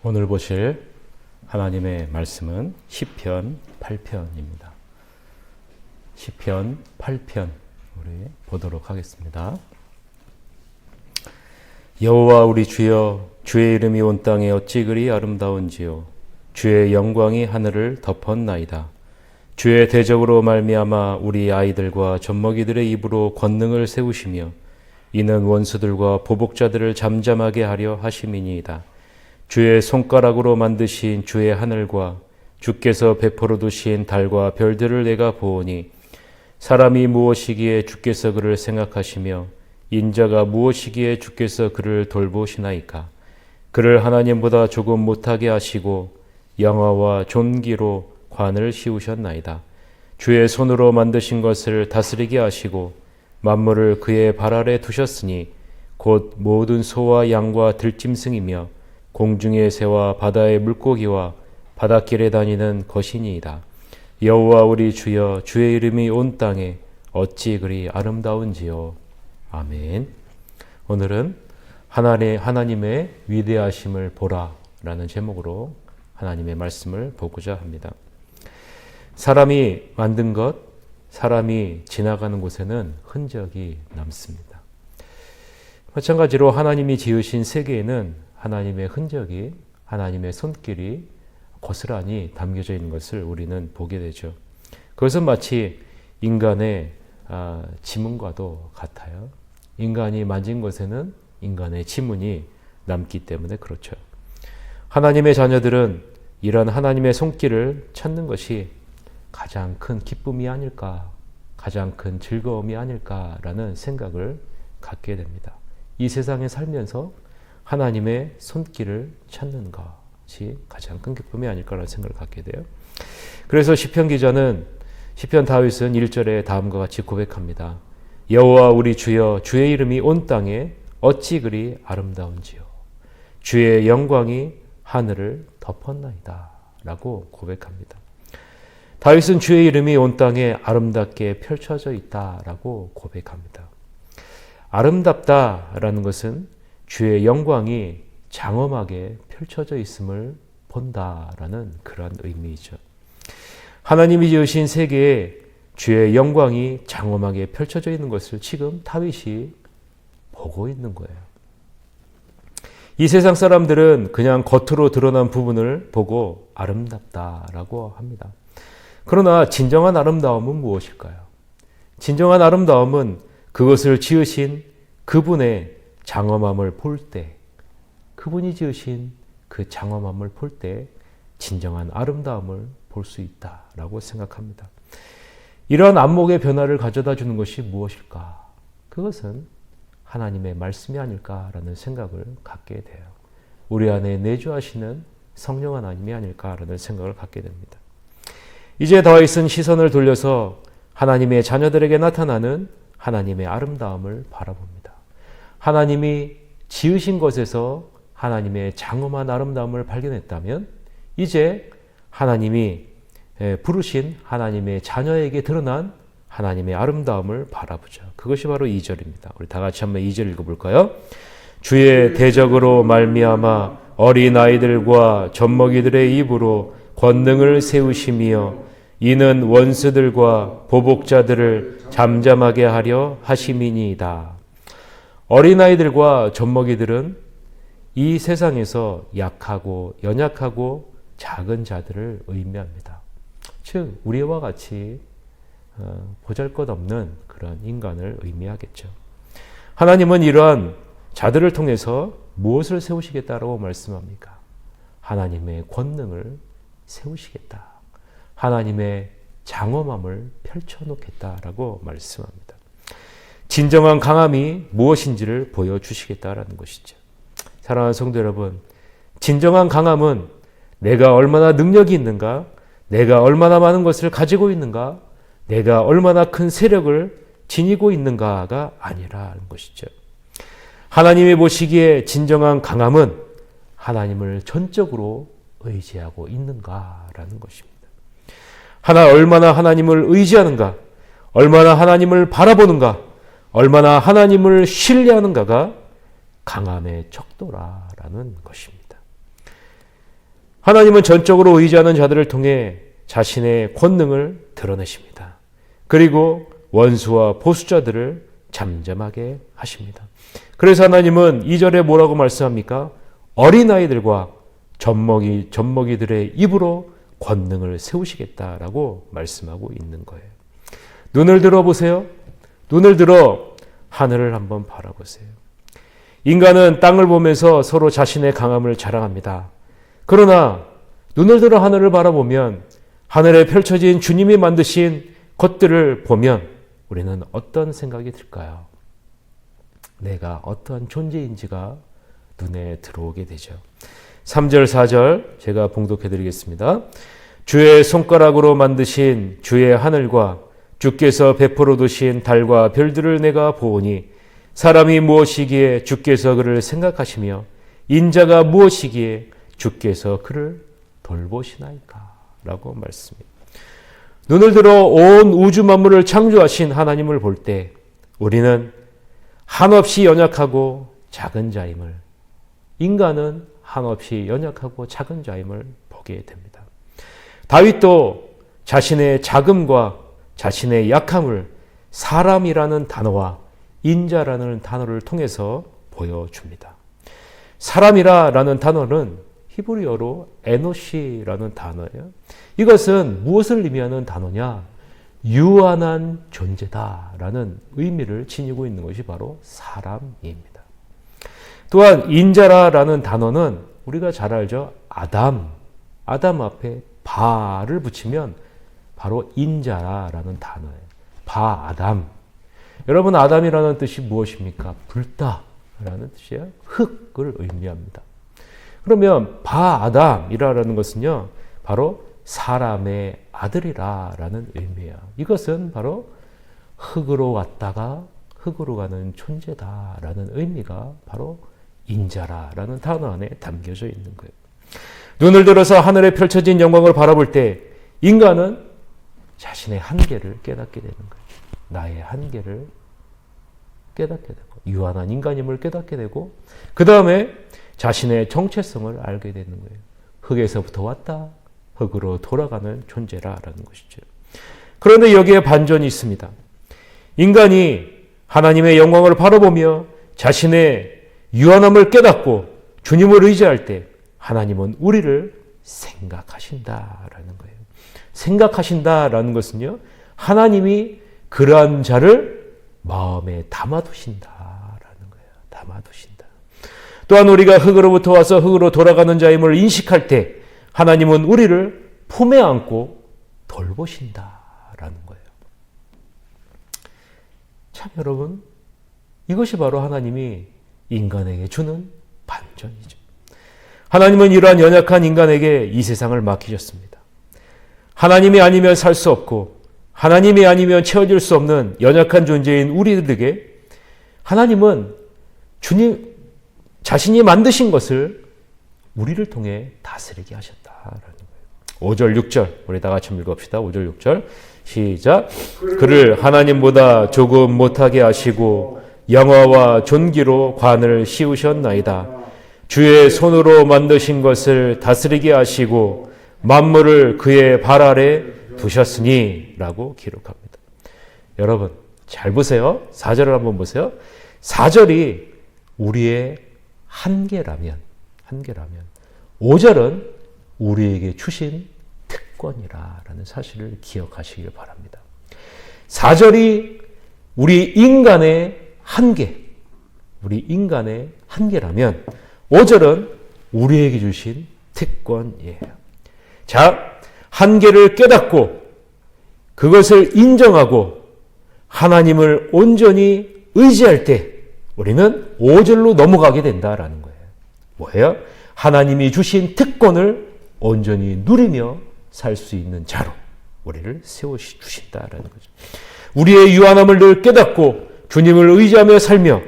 오늘 보실 하나님의 말씀은 시편 8편입니다. 시편 8편 우리 보도록 하겠습니다. 여호와 우리 주여, 주의 이름이 온 땅에 어찌 그리 아름다운지요. 주의 영광이 하늘을 덮었나이다. 주의 대적으로 말미암아 우리 아이들과 젖먹이들의 입으로 권능을 세우시며 이는 원수들과 보복자들을 잠잠하게 하려 하심이니이다. 주의 손가락으로 만드신 주의 하늘과 주께서 베풀어 두신 달과 별들을 내가 보오니 사람이 무엇이기에 주께서 그를 생각하시며 인자가 무엇이기에 주께서 그를 돌보시나이까. 그를 하나님보다 조금 못하게 하시고 영화와 존귀로 관을 씌우셨나이다. 주의 손으로 만드신 것을 다스리게 하시고 만물을 그의 발 아래 두셨으니 곧 모든 소와 양과 들짐승이며 공중의 새와 바다의 물고기와 바닷길에 다니는 것이니이다. 여호와 우리 주여, 주의 이름이 온 땅에 어찌 그리 아름다운지요. 아멘. 오늘은 하나님의 위대하심을 보라 라는 제목으로 하나님의 말씀을 보고자 합니다. 사람이 만든 것, 사람이 지나가는 곳에는 흔적이 남습니다. 마찬가지로 하나님이 지으신 세계에는 하나님의 흔적이, 하나님의 손길이 고스란히 담겨져 있는 것을 우리는 보게 되죠. 그것은 마치 인간의 지문과도 같아요. 인간이 만진 곳에는 인간의 지문이 남기 때문에 그렇죠. 하나님의 자녀들은 이런 하나님의 손길을 찾는 것이 가장 큰 기쁨이 아닐까, 가장 큰 즐거움이 아닐까라는 생각을 갖게 됩니다. 이 세상에 살면서 하나님의 손길을 찾는 것이 가장 큰 기쁨이 아닐까라는 생각을 갖게 돼요. 그래서 시편 기자는, 시편 다윗은 1절에 다음과 같이 고백합니다. 여호와 우리 주여, 주의 이름이 온 땅에 어찌 그리 아름다운지요. 주의 영광이 하늘을 덮었나이다 라고 고백합니다. 다윗은 주의 이름이 온 땅에 아름답게 펼쳐져 있다라고 고백합니다. 아름답다라는 것은 주의 영광이 장엄하게 펼쳐져 있음을 본다라는 그런 의미이죠. 하나님이 지으신 세계에 주의 영광이 장엄하게 펼쳐져 있는 것을 지금 다윗이 보고 있는 거예요. 이 세상 사람들은 그냥 겉으로 드러난 부분을 보고 아름답다라고 합니다. 그러나 진정한 아름다움은 무엇일까요? 진정한 아름다움은 그것을 지으신 그분의 장엄함을 볼 때, 그분이 지으신 그 장엄함을 볼 때 진정한 아름다움을 볼 수 있다라고 생각합니다. 이러한 안목의 변화를 가져다 주는 것이 무엇일까? 그것은 하나님의 말씀이 아닐까라는 생각을 갖게 돼요. 우리 안에 내주하시는 성령 하나님이 아닐까라는 생각을 갖게 됩니다. 이제 다윗은 시선을 돌려서 하나님의 자녀들에게 나타나는 하나님의 아름다움을 바라봅니다. 하나님이 지으신 것에서 하나님의 장엄한 아름다움을 발견했다면 이제 하나님이 부르신 하나님의 자녀에게 드러난 하나님의 아름다움을 바라보자. 그것이 바로 2절입니다. 우리 다 같이 한번 2절 읽어볼까요? 주의 대적으로 말미암아 어린 아이들과 젖먹이들의 입으로 권능을 세우시며 이는 원수들과 보복자들을 잠잠하게 하려 하심이니이다. 어린아이들과 젖먹이들은 이 세상에서 약하고 연약하고 작은 자들을 의미합니다. 즉 우리와 같이 보잘것없는 그런 인간을 의미하겠죠. 하나님은 이러한 자들을 통해서 무엇을 세우시겠다라고 말씀합니까? 하나님의 권능을 세우시겠다. 하나님의 장엄함을 펼쳐놓겠다라고 말씀합니다. 진정한 강함이 무엇인지를 보여주시겠다라는 것이죠. 사랑하는 성도 여러분, 진정한 강함은 내가 얼마나 능력이 있는가, 내가 얼마나 많은 것을 가지고 있는가, 내가 얼마나 큰 세력을 지니고 있는가가 아니라는 것이죠. 하나님이 보시기에 진정한 강함은 하나님을 전적으로 의지하고 있는가라는 것입니다. 얼마나 하나님을 의지하는가, 얼마나 하나님을 바라보는가, 얼마나 하나님을 신뢰하는가가 강함의 척도라는 것입니다. 하나님은 전적으로 의지하는 자들을 통해 자신의 권능을 드러내십니다. 그리고 원수와 보수자들을 잠잠하게 하십니다. 그래서 하나님은 2절에 뭐라고 말씀합니까? 어린아이들과 젖먹이들의 입으로 권능을 세우시겠다라고 말씀하고 있는 거예요. 눈을 들어보세요. 눈을 들어 하늘을 한번 바라보세요. 인간은 땅을 보면서 서로 자신의 강함을 자랑합니다. 그러나 눈을 들어 하늘을 바라보면 하늘에 펼쳐진 주님이 만드신 것들을 보면 우리는 어떤 생각이 들까요? 내가 어떠한 존재인지가 눈에 들어오게 되죠. 3절, 4절 제가 봉독해 드리겠습니다. 주의 손가락으로 만드신 주의 하늘과 주께서 베풀어 두신 달과 별들을 내가 보오니 사람이 무엇이기에 주께서 그를 생각하시며 인자가 무엇이기에 주께서 그를 돌보시나이까? 라고 말씀입니다. 눈을 들어 온 우주 만물을 창조하신 하나님을 볼 때 우리는 한없이 연약하고 작은 자임을, 인간은 한없이 연약하고 작은 자임을 보게 됩니다. 다윗도 자신의 작음과 자신의 약함을 사람이라는 단어와 인자라는 단어를 통해서 보여줍니다. 사람이라는 단어는 히브리어로 에노시라는 단어예요. 이것은 무엇을 의미하는 단어냐? 유한한 존재다라는 의미를 지니고 있는 것이 바로 사람입니다. 또한 인자라는 단어는 우리가 잘 알죠. 아담 앞에 바를 붙이면 바로 인자라는 단어예요. 바아담. 여러분, 아담이라는 뜻이 무엇입니까? 불다라는 뜻이에요. 흙을 의미합니다. 그러면 바아담이라는 것은요, 바로 사람의 아들이라는 의미예요. 이것은 바로 흙으로 왔다가 흙으로 가는 존재다라는 의미가 바로 인자라는 단어 안에 담겨져 있는 거예요. 눈을 들어서 하늘에 펼쳐진 영광을 바라볼 때 인간은 자신의 한계를 깨닫게 되는 거예요. 나의 한계를 깨닫게 되고 유한한 인간임을 깨닫게 되고 그 다음에 자신의 정체성을 알게 되는 거예요. 흙에서부터 왔다 흙으로 돌아가는 존재라는 것이죠. 그런데 여기에 반전이 있습니다. 인간이 하나님의 영광을 바라보며 자신의 유한함을 깨닫고 주님을 의지할 때 하나님은 우리를 생각하신다라는 거예요. 생각하신다라는 것은요, 하나님이 그러한 자를 마음에 담아두신다라는 거예요. 담아두신다. 또한 우리가 흙으로부터 와서 흙으로 돌아가는 자임을 인식할 때 하나님은 우리를 품에 안고 돌보신다라는 거예요. 참 여러분, 이것이 바로 하나님이 인간에게 주는 반전이죠. 하나님은 이러한 연약한 인간에게 이 세상을 맡기셨습니다. 하나님이 아니면 살 수 없고 하나님이 아니면 채워질 수 없는 연약한 존재인 우리들에게 하나님은 주님 자신이 만드신 것을 우리를 통해 다스리게 하셨다라는 거예요. 5절, 6절 우리 다 같이 읽읍시다. 5절, 6절 시작. 그를 하나님보다 조금 못하게 하시고 영화와 존귀로 관을 씌우셨나이다. 주의 손으로 만드신 것을 다스리게 하시고 만물을 그의 발 아래 두셨으니 라고 기록합니다. 여러분 잘 보세요. 4절을 한번 보세요. 4절이 우리의 한계라면 5절은 우리에게 주신 특권이라는 사실을 기억하시길 바랍니다. 4절이 우리 인간의 한계라면 5절은 우리에게 주신 특권이에요. 자, 한계를 깨닫고 그것을 인정하고 하나님을 온전히 의지할 때 우리는 5절로 넘어가게 된다라는 거예요. 뭐예요? 하나님이 주신 특권을 온전히 누리며 살 수 있는 자로 우리를 세워주신다라는 거죠. 우리의 유한함을 늘 깨닫고 주님을 의지하며 살며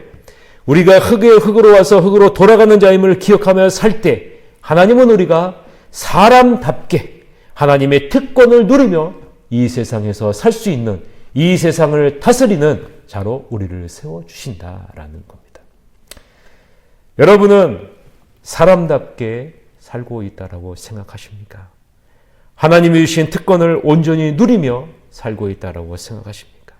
우리가 흙으로 와서 흙으로 돌아가는 자임을 기억하며 살 때 하나님은 우리가 사람답게 하나님의 특권을 누리며 이 세상에서 살 수 있는 이 세상을 다스리는 자로 우리를 세워주신다라는 겁니다. 여러분은 사람답게 살고 있다라고 생각하십니까? 하나님이 주신 특권을 온전히 누리며 살고 있다라고 생각하십니까?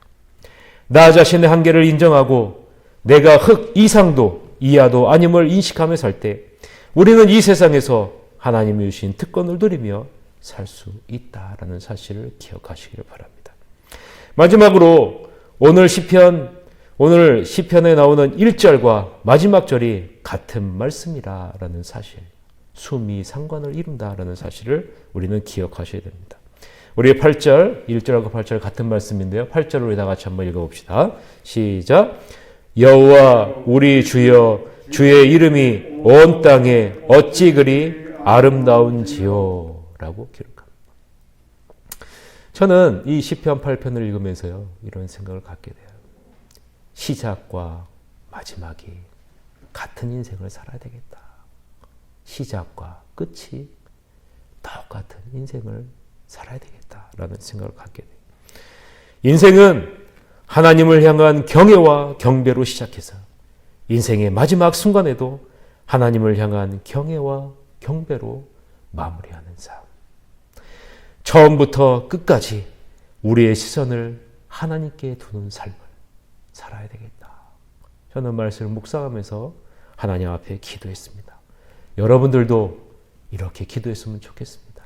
나 자신의 한계를 인정하고 내가 흙 이상도 이하도 아님을 인식하며 살 때 우리는 이 세상에서 하나님이 주신 특권을 누리며 살 수 있다라는 사실을 기억하시기를 바랍니다. 마지막으로 오늘 시편에 나오는 1절과 마지막 절이 같은 말씀이라는 사실, 숨이 상관을 이룬다라는 사실을 우리는 기억하셔야 됩니다. 우리의 8절, 1절하고 8절 같은 말씀인데요. 8절을 우리 다 같이 한번 읽어봅시다. 시작. 여호와 우리 주여 주의 이름이 온 땅에 어찌 그리 아름다운지요 라고 기록합니다. 저는 이 시편 8편을 읽으면서요 이런 생각을 갖게 돼요. 시작과 마지막이 같은 인생을 살아야 되겠다. 시작과 끝이 똑같은 인생을 살아야 되겠다라는 생각을 갖게 돼요. 인생은 하나님을 향한 경외와 경배로 시작해서 인생의 마지막 순간에도 하나님을 향한 경외와 경배로 마무리하는 삶. 처음부터 끝까지 우리의 시선을 하나님께 두는 삶을 살아야 되겠다. 저는 말씀을 묵상하면서 하나님 앞에 기도했습니다. 여러분들도 이렇게 기도했으면 좋겠습니다.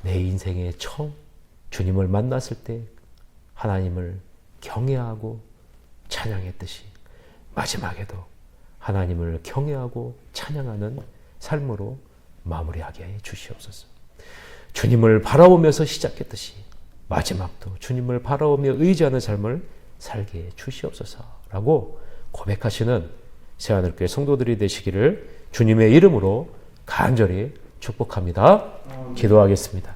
내 인생의 처음 주님을 만났을 때 하나님을 경외하고 찬양했듯이 마지막에도 하나님을 경외하고 찬양하는 삶으로 마무리하게 해 주시옵소서. 주님을 바라보면서 시작했듯이 마지막도 주님을 바라보며 의지하는 삶을 살게 해 주시옵소서라고 고백하시는 새하늘교회 성도들이 되시기를 주님의 이름으로 간절히 축복합니다. 기도하겠습니다.